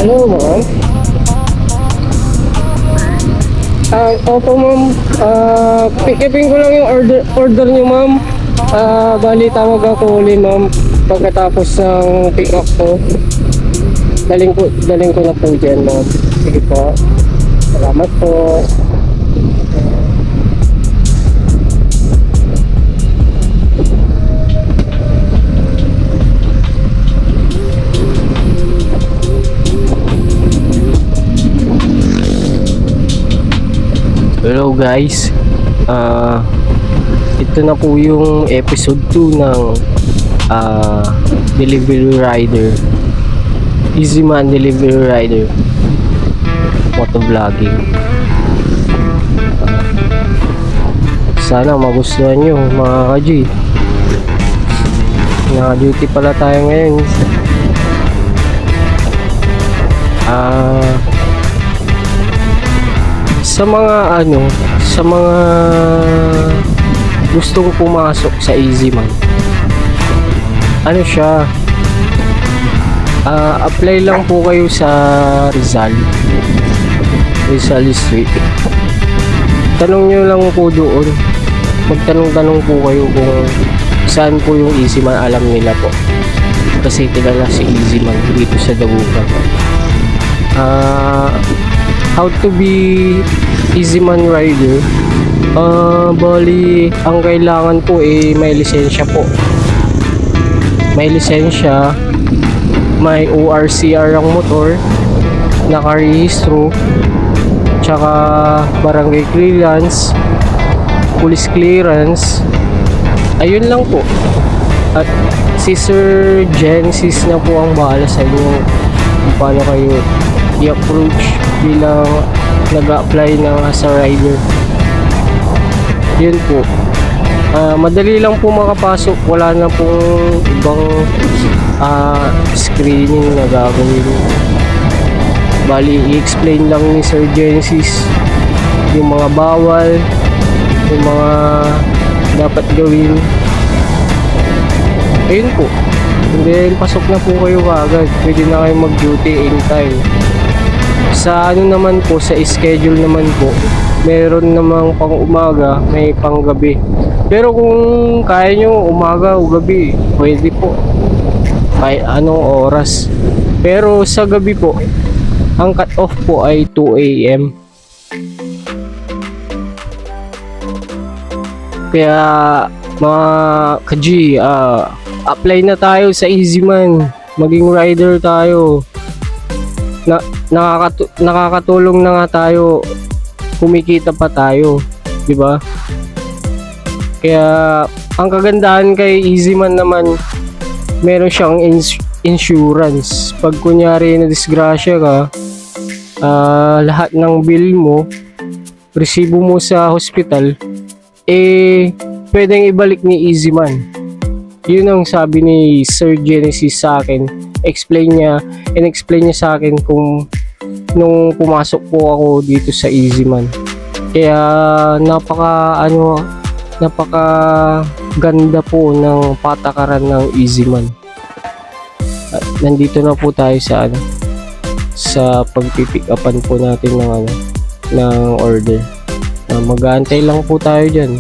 Hello, ma'am. Opo, ma'am. Pikipin ko lang yung order niyo, ma'am. Bali, tawag ako uli, ma'am. Pagkatapos ng pick up ko, daling ko na po dyan, ma'am. Sige po. Salamat po. Hello guys, ito na po yung episode 2 ng Delivery Rider, Easy Man Delivery Rider Motovlogging. Sana magustuhan nyo mga ka-G. Naka-duty pala tayo ngayon. Sa mga gustong pumasok sa Easy Man, ano siya, apply lang po kayo sa Rizal Street. Tanong nyo lang po doon, magtanong-tanong po kayo kung saan po yung Easy Man. Alam nila po kasi kilala si Easy Man dito sa Dagupan. How to be Easy Man rider. Bali, ang kailangan po may lisensya po. May lisensya, may ORCR ang motor, nakarehistro, tsaka barangay clearance, police clearance. Ayun lang po. At si Sir Genesis na po ang bahala sa inyo kung paano kayo i-approach bilang nag-apply na as a rider. Yun po. Madali lang po makapasok. Wala na pong ibang screening na gagawin. Bali, i-explain lang ni Sir Genesis yung mga bawal, yung mga dapat gawin. Ayun po. And then, pasok na po kayo kaagad. Pwede na kayo mag-duty anytime. Sa ano naman po, sa schedule naman po, meron namang pang umaga, may pang gabi. Pero kung kaya nyo umaga o gabi, pwede po. Kahit anong oras. Pero sa gabi po, ang cut off po ay 2 AM. Kaya mga ka-G, apply na tayo sa Easy Man. Maging rider tayo. Nakakatulong na nga tayo, kumikita pa tayo, di ba? Kaya ang kagandahan kay Easy Man naman, meron siyang insurance. Pag kunyari na disgrasya ka, lahat ng bill mo, resibo mo sa hospital, pwedeng ibalik ni Easy Man. Yun ang sabi ni Sir Genesis sa akin. In-explain niya sa akin kung nung pumasok po ako dito sa Easy Man. Kaya napaka ganda po ng patakaran ng Easy Man. At nandito na po tayo sa pagpipick upan po natin ng order. Mag-aantay lang po tayo dyan.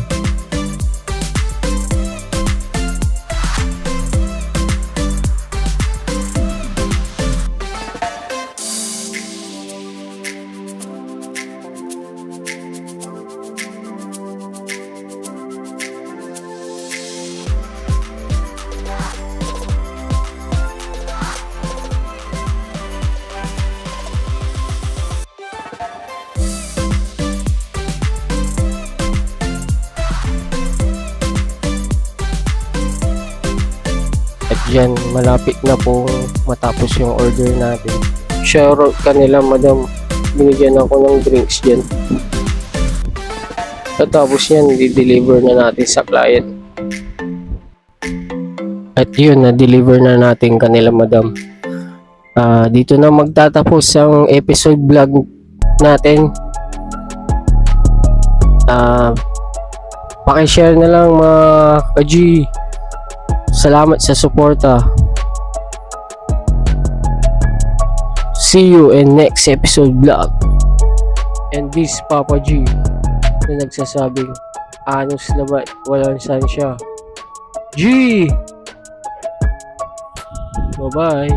Diyan, malapit na po matapos yung order natin. Shoutout kanila, madam. Binigyan ako ng drinks dyan. Tapos yan, di-deliver na natin sa client. At yun, na-deliver na natin kanila, madam. Dito na magtatapos ang episode vlog natin. Pakishare na lang mga ka-G. Salamat sa suporta. See you in next episode vlog. And this Papa G na nagsasabing anos labat, walang sansya. G! Bye-bye.